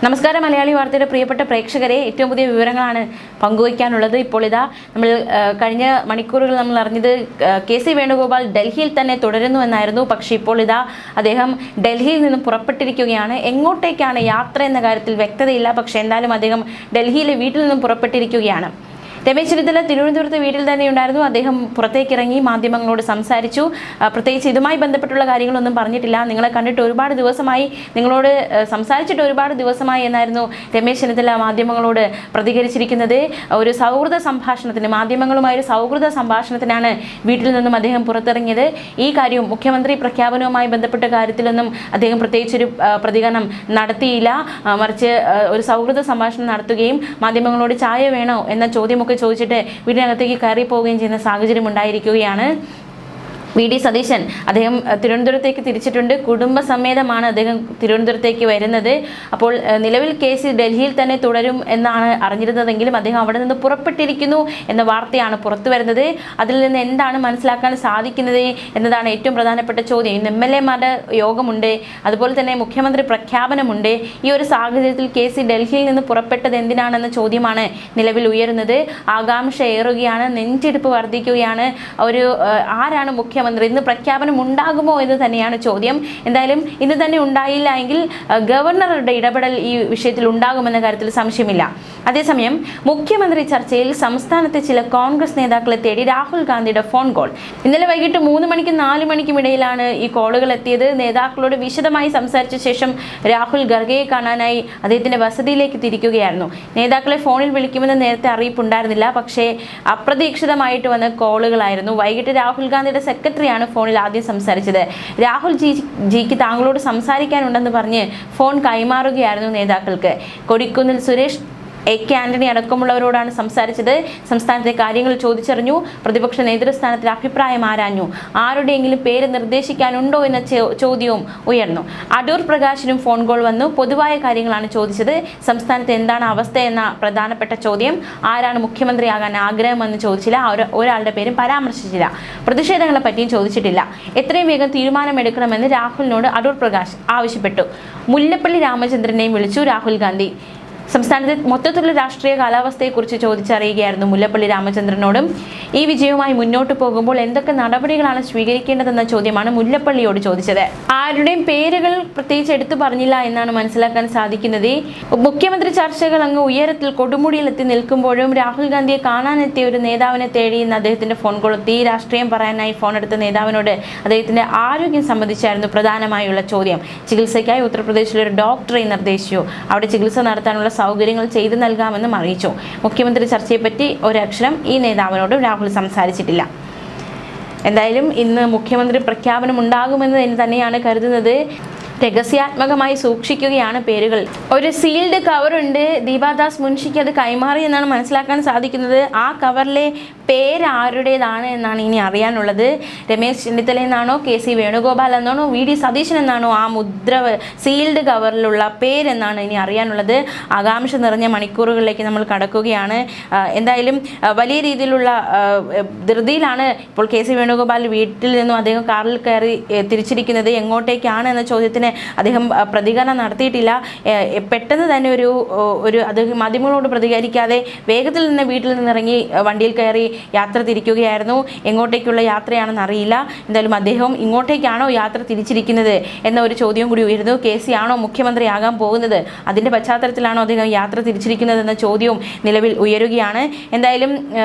നമസ്കാരം മലയാളി വാർത്തയുടെ പ്രിയപ്പെട്ട പ്രേക്ഷകരെ, ഏറ്റവും പുതിയ വിവരങ്ങളാണ് പങ്കുവയ്ക്കാനുള്ളത്. ഇപ്പോൾ ഇതാ നമ്മൾ കഴിഞ്ഞ മണിക്കൂറുകൾ നമ്മൾ അറിഞ്ഞത് കെ.സി. വേണുഗോപാൽ ഡൽഹിയിൽ തന്നെ തുടരുന്നു എന്നായിരുന്നു. പക്ഷേ ഇപ്പോൾ ഇതാ അദ്ദേഹം ഡൽഹിയിൽ നിന്നും പുറപ്പെട്ടിരിക്കുകയാണ്. എങ്ങോട്ടേക്കാണ് യാത്ര എന്ന കാര്യത്തിൽ വ്യക്തതയില്ല. പക്ഷേ എന്തായാലും അദ്ദേഹം ഡൽഹിയിലെ വീട്ടിൽ നിന്നും പുറപ്പെട്ടിരിക്കുകയാണ്. രമേശ് ചെന്നിത്തല തിരുവനന്തപുരത്ത് വീട്ടിൽ തന്നെ ഉണ്ടായിരുന്നു. അദ്ദേഹം പുറത്തേക്ക് ഇറങ്ങി മാധ്യമങ്ങളോട് സംസാരിച്ചു. പ്രത്യേകിച്ച് ഇതുമായി ബന്ധപ്പെട്ടുള്ള കാര്യങ്ങളൊന്നും പറഞ്ഞിട്ടില്ല. നിങ്ങളെ കണ്ടിട്ട് ഒരുപാട് ദിവസമായി, നിങ്ങളോട് സംസാരിച്ചിട്ട് ഒരുപാട് ദിവസമായി എന്നായിരുന്നു രമേശ് ചെന്നിത്തല മാധ്യമങ്ങളോട് പ്രതികരിച്ചിരിക്കുന്നത്. ഒരു സൗഹൃദ സംഭാഷണത്തിന്, മാധ്യമങ്ങളുമായി ഒരു സൗഹൃദ സംഭാഷണത്തിനാണ് വീട്ടിൽ നിന്നും അദ്ദേഹം പുറത്തിറങ്ങിയത്. ഈ കാര്യവും മുഖ്യമന്ത്രി പ്രഖ്യാപനവുമായി ബന്ധപ്പെട്ട കാര്യത്തിലൊന്നും അദ്ദേഹം പ്രത്യേകിച്ചൊരു പ്രതികരണം നടത്തിയില്ല. മറിച്ച് ഒരു സൗഹൃദ സംഭാഷണം നടത്തുകയും മാധ്യമങ്ങളോട് ചായ വേണോ എന്ന ചോദ്യമൊക്കെ ചോദിച്ചിട്ട് വീടിനകത്തേക്ക് കയറി പോവുകയും ചെയ്യുന്ന സാഹചര്യം ഉണ്ടായിരിക്കുകയാണ്. വി.ഡി. സതീശൻ അദ്ദേഹം തിരുവനന്തപുരത്തേക്ക് തിരിച്ചിട്ടുണ്ട്. കുടുംബസമേതമാണ് അദ്ദേഹം തിരുവനന്തപുരത്തേക്ക് വരുന്നത്. അപ്പോൾ നിലവിൽ കേസ് ഡൽഹിയിൽ തന്നെ തുടരും എന്നാണ് അറിഞ്ഞിരുന്നതെങ്കിലും അദ്ദേഹം അവിടെ നിന്ന് പുറപ്പെട്ടിരിക്കുന്നു എന്ന വാർത്തയാണ് പുറത്തു വരുന്നത്. അതിൽ നിന്ന് എന്താണ് മനസ്സിലാക്കാൻ സാധിക്കുന്നത് എന്നതാണ് ഏറ്റവും പ്രധാനപ്പെട്ട ചോദ്യം. ഇന്ന് എം.എൽ.എമാരുടെ യോഗമുണ്ട്, അതുപോലെ തന്നെ മുഖ്യമന്ത്രി പ്രഖ്യാപനമുണ്ട്. ഈ ഒരു സാഹചര്യത്തിൽ കേസ് ഡൽഹിയിൽ നിന്ന് പുറപ്പെട്ടത് എന്തിനാണെന്ന ചോദ്യമാണ് നിലവിൽ ഉയരുന്നത്. ആകാംക്ഷ ഏറുകയാണ്, നെഞ്ചിടിപ്പ് വർദ്ധിക്കുകയാണ്. ആരാണ് മുഖ്യമന്ത്രി, ഇന്ന് പ്രഖ്യാപനം ഉണ്ടാകുമോ എന്ന് തന്നെയാണ് ചോദ്യം. എന്തായാലും ഇന്ന് തന്നെ ഉണ്ടായില്ല എങ്കിൽ ഗവർണറുടെ ഇടപെടൽ ഈ വിഷയത്തിൽ ഉണ്ടാകുമെന്ന കാര്യത്തിൽ സംശയമില്ല. അതേസമയം മുഖ്യമന്ത്രി ചർച്ചയിൽ സംസ്ഥാനത്തെ ചില കോൺഗ്രസ് നേതാക്കളെ തേടി രാഹുൽ ഗാന്ധിയുടെ ഫോൺ കോൾ. ഇന്നലെ വൈകിട്ട് 3 മണിക്കും 4 മണിക്കും ഇടയിലാണ് ഈ കോളുകൾ എത്തിയത്. നേതാക്കളോട് വിശദമായി സംസാരിച്ച ശേഷം രാഹുൽ ഖർഗെയെ കാണാനായി അദ്ദേഹത്തിന്റെ വസതിയിലേക്ക് തിരിക്കുകയായിരുന്നു. നേതാക്കളെ ഫോണിൽ വിളിക്കുമെന്ന് നേരത്തെ അറിയിപ്പുണ്ടായിരുന്നില്ല. പക്ഷേ അപ്രതീക്ഷിതമായിട്ട് വന്ന കോളുകളായിരുന്നു. വൈകിട്ട് രാഹുൽ ഗാന്ധിയുടെ സെക്രട്ടറിയാണ് ഫോണിൽ ആദ്യം സംസാരിച്ചത്. രാഹുൽ ജിക്ക് താങ്കളോട് സംസാരിക്കാനുണ്ടെന്ന് പറഞ്ഞ് ഫോൺ കൈമാറുകയായിരുന്നു നേതാക്കൾക്ക്. കൊടിക്കുന്നിൽ സുരേഷ്, എ.കെ. ആന്റണി അടക്കമുള്ളവരോടാണ് സംസാരിച്ചത്. സംസ്ഥാനത്തെ കാര്യങ്ങൾ ചോദിച്ചറിഞ്ഞു. പ്രതിപക്ഷ നേതൃസ്ഥാനത്തിൽ അഭിപ്രായം ആരാഞ്ഞു. ആരുടെയെങ്കിലും പേര് നിർദ്ദേശിക്കാനുണ്ടോ എന്ന ചോദ്യവും ഉയർന്നു. അടൂർ പ്രകാശിനും ഫോൺ കോൾ വന്നു. പൊതുവായ കാര്യങ്ങളാണ് ചോദിച്ചത്. സംസ്ഥാനത്ത് എന്താണ് അവസ്ഥ എന്ന പ്രധാനപ്പെട്ട ചോദ്യം. ആരാണ് മുഖ്യമന്ത്രിയാകാൻ ആഗ്രഹമെന്ന് ചോദിച്ചില്ല. ഒരാളുടെ പേരും പരാമർശിച്ചില്ല. പ്രതിഷേധങ്ങളെ പറ്റിയും ചോദിച്ചിട്ടില്ല. എത്രയും വേഗം തീരുമാനമെടുക്കണമെന്ന് രാഹുലിനോട് അടൂർ പ്രകാശ് ആവശ്യപ്പെട്ടു. മുല്ലപ്പള്ളി രാമചന്ദ്രനെയും വിളിച്ചു രാഹുൽ ഗാന്ധി. സംസ്ഥാനത്തെ മൊത്തത്തിലുള്ള രാഷ്ട്രീയ കാലാവസ്ഥയെക്കുറിച്ച് ചോദിച്ചറിയുകയായിരുന്നു മുല്ലപ്പള്ളി രാമചന്ദ്രനോടും. ഈ വിജയവുമായി മുന്നോട്ട് പോകുമ്പോൾ എന്തൊക്കെ നടപടികളാണ് സ്വീകരിക്കേണ്ടതെന്ന ചോദ്യമാണ് മുല്ലപ്പള്ളിയോട് ചോദിച്ചത്. ആരുടെയും പേരുകൾ പ്രത്യേകിച്ച് എടുത്തു പറഞ്ഞില്ല എന്നാണ് മനസ്സിലാക്കാൻ സാധിക്കുന്നത്. മുഖ്യമന്ത്രി ചർച്ചകൾ അങ്ങ് ഉയരത്തിൽ കൊടുമുടിയിലെത്തി നിൽക്കുമ്പോഴും രാഹുൽ ഗാന്ധിയെ കാണാനെത്തിയ ഒരു നേതാവിനെ തേടി ഇന്ന് അദ്ദേഹത്തിന്റെ ഫോൺ കോൾ എത്തി. രാഷ്ട്രീയം പറയാനായി ഫോൺ എടുത്ത നേതാവിനോട് അദ്ദേഹത്തിന്റെ ആരോഗ്യം സംബന്ധിച്ചായിരുന്നു പ്രധാനമായുള്ള ചോദ്യം. ചികിത്സയ്ക്കായി ഉത്തർപ്രദേശിലെ ഒരു ഡോക്ടറെ നിർദ്ദേശിച്ചു. അവിടെ ചികിത്സ നടത്താനുള്ള സൗകര്യങ്ങൾ ചെയ്തു നൽകാമെന്നും അറിയിച്ചു. മുഖ്യമന്ത്രി ചർച്ചയെപ്പറ്റി ഒരക്ഷരം ഈ നേതാവിനോട് രാഹുൽ സംസാരിച്ചിട്ടില്ല. എന്തായാലും ഇന്ന് മുഖ്യമന്ത്രി പ്രഖ്യാപനം ഉണ്ടാകുമെന്ന് തന്നെയാണ് കരുതുന്നത്. രഹസ്യാത്മകമായി സൂക്ഷിക്കുകയാണ് പേരുകൾ. ഒരു സീൽഡ് കവറുണ്ട്. ദീപാദാസ് മുൻഷിക്ക് അത് കൈമാറി എന്നാണ് മനസ്സിലാക്കാൻ സാധിക്കുന്നത്. ആ കവറിലെ പേര് ആരുടേതാണ് എന്നാണ് ഇനി അറിയാനുള്ളത്. രമേശ് ചെന്നിത്തല എന്നാണോ, കെ.സി. വേണുഗോപാൽ എന്നാണോ, വി.ഡി. സതീശൻ എന്നാണോ ആ സീൽഡ് കവറിലുള്ള പേരെന്നാണ് ഇനി അറിയാനുള്ളത്. ആകാംക്ഷ നിറഞ്ഞ മണിക്കൂറുകളിലേക്ക് നമ്മൾ കടക്കുകയാണ്. എന്തായാലും വലിയ രീതിയിലുള്ള ധൃതിയിലാണ് ഇപ്പോൾ കെ.സി. വേണുഗോപാൽ വീട്ടിൽ നിന്നും അദ്ദേഹം കാറിൽ കയറി തിരിച്ചിരിക്കുന്നത്. എങ്ങോട്ടേക്കാണ് എന്ന ചോദ്യത്തിന് അദ്ദേഹം പ്രതികരണം നടത്തിയിട്ടില്ല. പെട്ടെന്ന് തന്നെ അദ്ദേഹം മാധ്യമങ്ങളോട് പ്രതികരിക്കാതെ വേഗത്തിൽ നിന്ന് വീട്ടിൽ നിന്നിറങ്ങി വണ്ടിയിൽ കയറി യാത്ര തിരിക്കുകയായിരുന്നു. എങ്ങോട്ടേക്കുള്ള യാത്രയാണെന്ന് അറിയില്ല. എന്തായാലും അദ്ദേഹം ഇങ്ങോട്ടേക്കാണോ യാത്ര തിരിച്ചിരിക്കുന്നത് എന്ന ഒരു ചോദ്യം കൂടി ഉയരുന്നു. കെ.സി. ആണോ മുഖ്യമന്ത്രിയാകാൻ പോകുന്നത്, അതിൻ്റെ പശ്ചാത്തലത്തിലാണോ അദ്ദേഹം യാത്ര തിരിച്ചിരിക്കുന്നത് എന്ന ചോദ്യവും നിലവിൽ ഉയരുകയാണ്. എന്തായാലും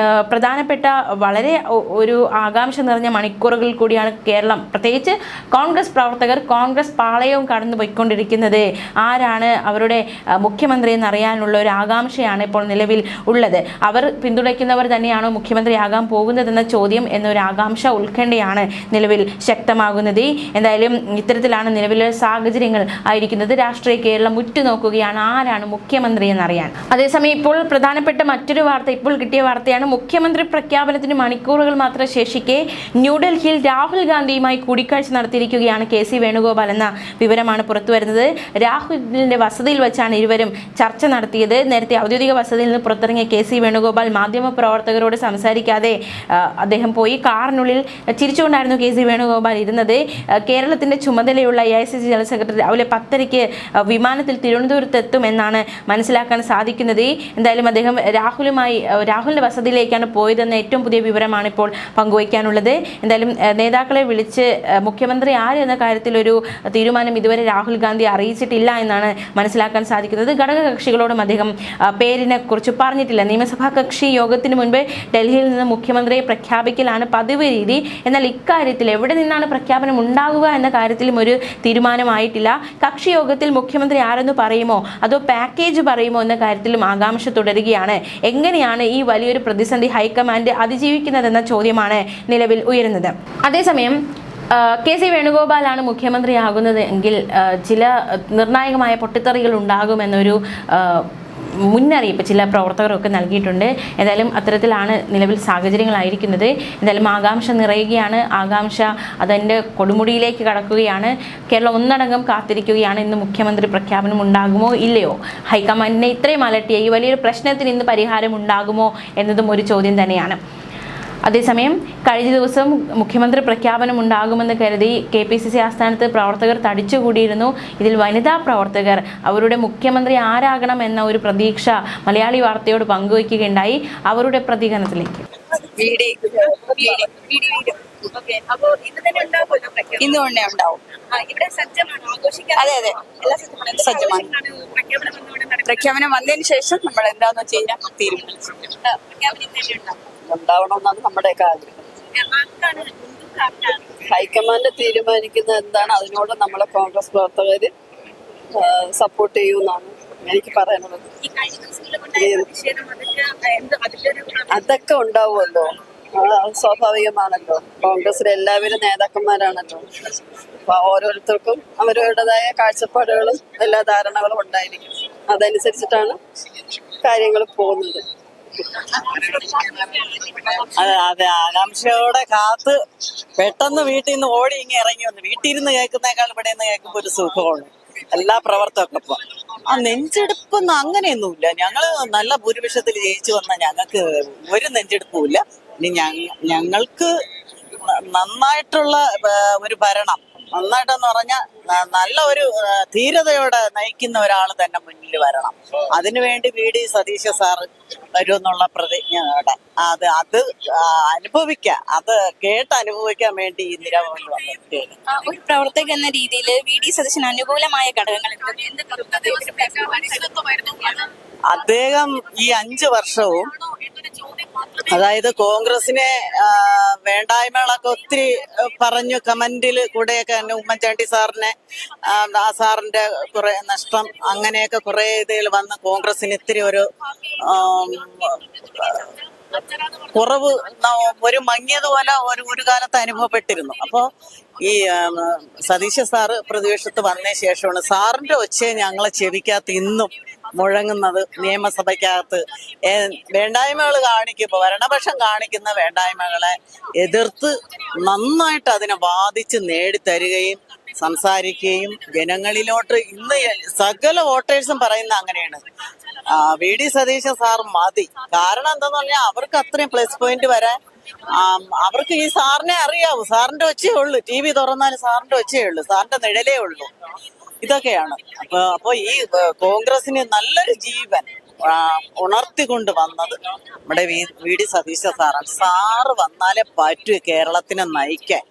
പ്രധാനപ്പെട്ട വളരെ ഒരു ആകാംക്ഷ നിറഞ്ഞ മണിക്കൂറുകളിൽ കൂടിയാണ് കേരളം, പ്രത്യേകിച്ച് കോൺഗ്രസ് പ്രവർത്തകർ, കോൺഗ്രസ് പാളയവും കടന്നു പോയിക്കൊണ്ടിരിക്കുന്നത്. ആരാണ് അവരുടെ മുഖ്യമന്ത്രി എന്നറിയാനുള്ള ഒരു ആകാംക്ഷയാണ് ഇപ്പോൾ നിലവിൽ ഉള്ളത്. അവർ പിന്തുണയ്ക്കുന്നവർ തന്നെയാണോ മുഖ്യമന്ത്രിയാകാൻ പോകുന്നതെന്ന ചോദ്യം എന്നൊരു ആകാംക്ഷ, ഉത്കണ്ഠയാണ് നിലവിൽ ശക്തമാകുന്നത്. എന്തായാലും ഇത്തരത്തിലാണ് നിലവിലെ സാഹചര്യങ്ങൾ ആയിരിക്കുന്നത്. രാഷ്ട്രീയ കേരളം ഉറ്റുനോക്കുകയാണ് ആരാണ് മുഖ്യമന്ത്രി എന്നറിയാൻ. അതേസമയം ഇപ്പോൾ പ്രധാനപ്പെട്ട മറ്റൊരു വാർത്ത ഇപ്പോൾ കിട്ടിയ വാർത്തയാണ്. മുഖ്യമന്ത്രി പ്രഖ്യാപനത്തിന് മണിക്കൂറുകൾ മാത്രം ശേഷിക്കെ ന്യൂഡൽഹിയിൽ രാഹുൽ ഗാന്ധിയുമായി കൂടിക്കാഴ്ച നടത്തിയിരിക്കുകയാണ് കെ.സി. വേണുഗോപാൽ എന്ന വിവരമാണ് പുറത്തു വരുന്നത്. രാഹുലിന്റെ വസതിയിൽ വെച്ചാണ് ഇരുവരും ചർച്ച നടത്തിയത്. നേരത്തെ ഔദ്യോഗിക വസതിയിൽ നിന്ന് പുറത്തിറങ്ങിയ കെ സി വേണുഗോപാൽ മാധ്യമപ്രവർത്തകരോട് സംസാരിക്കാതെ അദ്ദേഹം പോയി. കാറിനുള്ളിൽ ചിരിച്ചുകൊണ്ടായിരുന്നു കെ സി വേണുഗോപാൽ ഇരുന്നത്. കേരളത്തിന്റെ ചുമതലയുള്ള AICC ജനറൽ സെക്രട്ടറി രാവിലെ 10:30 വിമാനത്തിൽ തിരുവനന്തപുരത്ത് എത്തുമെന്നാണ് മനസ്സിലാക്കാൻ സാധിക്കുന്നത്. എന്തായാലും അദ്ദേഹം രാഹുലിന്റെ വസതിയിലേക്കാണ് പോയതെന്ന ഏറ്റവും പുതിയ വിവരമാണ് ഇപ്പോൾ പങ്കുവയ്ക്കാനുള്ളത്. എന്തായാലും നേതാക്കളെ വിളിച്ച് മുഖ്യമന്ത്രി ആര് എന്ന കാര്യത്തിൽ ഒരു തീരുമാനം ഇതുവരെ രാഹുൽ ഗാന്ധി അറിയിച്ചിട്ടില്ല എന്നാണ് മനസ്സിലാക്കാൻ സാധിക്കുന്നത്. ഘടകകക്ഷികളോടും അദ്ദേഹം പേരിനെ കുറിച്ച് പറഞ്ഞിട്ടില്ല. നിയമസഭാ കക്ഷി യോഗത്തിന് മുൻപ് ഡൽഹിയിൽ നിന്ന് മുഖ്യമന്ത്രിയെ പ്രഖ്യാപിക്കലാണ് പതിവ് രീതി. എന്നാൽ ഇക്കാര്യത്തിൽ എവിടെ നിന്നാണ് പ്രഖ്യാപനം ഉണ്ടാകുക എന്ന കാര്യത്തിലും ഒരു തീരുമാനമായിട്ടില്ല. കക്ഷി യോഗത്തിൽ മുഖ്യമന്ത്രി ആരെന്ന് പറയുമോ അതോ പാക്കേജ് പറയുമോ എന്ന കാര്യത്തിലും ആകാംക്ഷ തുടരുകയാണ്. എങ്ങനെയാണ് ഈ വലിയൊരു പ്രതിസന്ധി ഹൈക്കമാൻഡ് അതിജീവിക്കുന്നതെന്ന ചോദ്യമാണ് നിലവിൽ ഉയരുന്നത്. അതേസമയം കെ സി വേണുഗോപാലാണ് മുഖ്യമന്ത്രിയാകുന്നത് എങ്കിൽ ചില നിർണായകമായ പൊട്ടിത്തെറികൾ ഉണ്ടാകുമെന്നൊരു മുന്നറിയിപ്പ് ചില പ്രവർത്തകരൊക്കെ നൽകിയിട്ടുണ്ട്. എന്തായാലും അത്തരത്തിലാണ് നിലവിൽ സാഹചര്യങ്ങളായിരിക്കുന്നത്. എന്തായാലും ആകാംക്ഷ നിറയുകയാണ്. ആകാംക്ഷ അതിൻ്റെ കൊടുമുടിയിലേക്ക് കടക്കുകയാണ്. കേരളം ഒന്നടങ്കം കാത്തിരിക്കുകയാണ്. ഇന്ന് മുഖ്യമന്ത്രി പ്രഖ്യാപനം ഉണ്ടാകുമോ ഇല്ലയോ? ഹൈക്കമാൻഡിനെ ഇത്രയും അലട്ടിയ ഈ വലിയൊരു പ്രശ്നത്തിന് ഇന്ന് പരിഹാരം ഉണ്ടാകുമോ എന്നതും ഒരു ചോദ്യം തന്നെയാണ്. അതേസമയം കഴിഞ്ഞ ദിവസം മുഖ്യമന്ത്രി പ്രഖ്യാപനം ഉണ്ടാകുമെന്ന് കരുതി KPCC ആസ്ഥാനത്ത് പ്രവർത്തകർ തടിച്ചുകൂടിയിരുന്നു. ഇതിൽ വനിതാ പ്രവർത്തകർ അവരുടെ മുഖ്യമന്ത്രി ആരാകണം എന്ന ഒരു പ്രതീക്ഷ മലയാളി വാർത്തയോട് പങ്കുവയ്ക്കുകയുണ്ടായി. അവരുടെ പ്രതികരണത്തിലേക്ക്. ഇന്ന് തന്നെ ഉണ്ടാവും. അതെ അതെ സജ്ജമാണ്. പ്രഖ്യാപനം വന്നതിന് ശേഷം നമ്മൾ എന്താണെന്ന് ചെയ്യാൻ തീരുമാനിച്ചു. ഉണ്ടാവണമെന്നാണ് നമ്മുടെയൊക്കെ ആഗ്രഹം. ഹൈക്കമാൻഡ് തീരുമാനിക്കുന്നത് എന്താണ് അതിനോട് നമ്മളെ കോൺഗ്രസ് പ്രവർത്തകര് സപ്പോർട്ട് ചെയ്യുമെന്നാണ് എനിക്ക് പറയാനുള്ളത്. അതൊക്കെ ഉണ്ടാവുമല്ലോ, സ്വാഭാവികമാണല്ലോ. കോൺഗ്രസിലെ എല്ലാവരും നേതാക്കന്മാരാണല്ലോ. അപ്പൊ ഓരോരുത്തർക്കും അവരവരുടേതായ കാഴ്ചപ്പാടുകളും എല്ലാ ധാരണകളും ഉണ്ടായിരിക്കും. അതനുസരിച്ചിട്ടാണ് കാര്യങ്ങൾ പോകുന്നത്. അതെ, ആകാംക്ഷയോടെ കാത്ത് പെട്ടെന്ന് വീട്ടിൽ നിന്ന് ഓടി ഇങ്ങനെ ഇറങ്ങി വന്നു. വീട്ടിൽ ഇരുന്ന് കേൾക്കുന്നേക്കാൾ ഇവിടെ നിന്ന് കേൾക്കുമ്പോൾ ഒരു സുഖമാണ്. എല്ലാ പ്രവർത്തകർക്കും നെഞ്ചെടുപ്പൊന്നും അങ്ങനെയൊന്നുമില്ല. ഞങ്ങള് നല്ല ഭൂരിപക്ഷത്തിൽ ജയിച്ചു വന്ന ഞങ്ങൾക്ക് ഒരു നെഞ്ചെടുപ്പുമില്ല. ഇനി ഞങ്ങൾക്ക് നന്നായിട്ടുള്ള ഒരു ഭരണം, നന്നായിട്ടെന്ന് പറഞ്ഞാൽ നല്ല ഒരു ധീരതയോടെ നയിക്കുന്ന ഒരാൾ തന്നെ മുന്നിൽ വരണം. അതിനുവേണ്ടി VD സതീശ സാറ് വരുമെന്നുള്ള പ്രതിജ്ഞയോടെ അത് അനുഭവിക്കാൻ, അത് അനുഭവിക്കാൻ വേണ്ടി ഈ നിരവധി വന്നിരിക്കുകയാണ്. ഒരു പ്രവർത്തക എന്ന രീതിയിൽ VD സതീശന് അനുകൂലമായ ഘടകങ്ങൾ അദ്ദേഹം ഈ 5 വർഷവും അതായത് കോൺഗ്രസിനെ വേണ്ടായ്മകളൊക്കെ ഒത്തിരി പറഞ്ഞു. കമന്റിൽ കൂടെയൊക്കെ തന്നെ ഉമ്മൻചാണ്ടി സാറിനെ, ആ സാറിന്റെ കുറെ നഷ്ടം, അങ്ങനെയൊക്കെ കുറെ ഇതിൽ വന്ന് കോൺഗ്രസിന് ഇത്തിരി ഒരു കുറവ്, ഒരു മങ്ങിയതുപോലെ ഒരു കാലത്ത് അനുഭവപ്പെട്ടിരുന്നു. അപ്പോൾ ഈ സതീശ സാറ് പ്രതിപക്ഷത്ത് വന്നതിന് ശേഷമാണ് സാറിന്റെ ഒച്ചയെ ഞങ്ങളെ ചെവിക്കകത്ത് ഇന്നും മുഴങ്ങുന്നത്. നിയമസഭയ്ക്കകത്ത് വേണ്ടായ്മകൾ കാണിക്കുമ്പോൾ ഭരണപക്ഷം കാണിക്കുന്ന വേണ്ടായ്മകളെ എതിർത്ത് നന്നായിട്ട് അതിനെ വാദിച്ച് നേടിത്തരികയും സംസാരിക്കുകയും ജനങ്ങളിലോട്ട് ഇന്ന് സകല വോട്ടേഴ്സും പറയുന്ന അങ്ങനെയാണ്. VD സതീശ സാർ മതി. കാരണം എന്താന്ന് പറഞ്ഞാൽ അവർക്ക് അത്രയും പ്ലസ് പോയിന്റ് വരാൻ അവർക്ക് ഈ സാറിനെ അറിയാവൂ. സാറിന്റെ ഒച്ചയേ ഉള്ളൂ. TV തുറന്നാലും സാറിന്റെ ഒച്ചയേ ഉള്ളൂ, സാറിന്റെ നിഴലേ ഉള്ളൂ. ഇതൊക്കെയാണ്. അപ്പൊ ഈ കോൺഗ്രസിന് നല്ലൊരു ജീവൻ ഉണർത്തിക്കൊണ്ട് വന്നത് നമ്മുടെ VD സതീശ സാറാണ്. സാറ് വന്നാലേ പറ്റൂ കേരളത്തിനെ നയിക്കാൻ.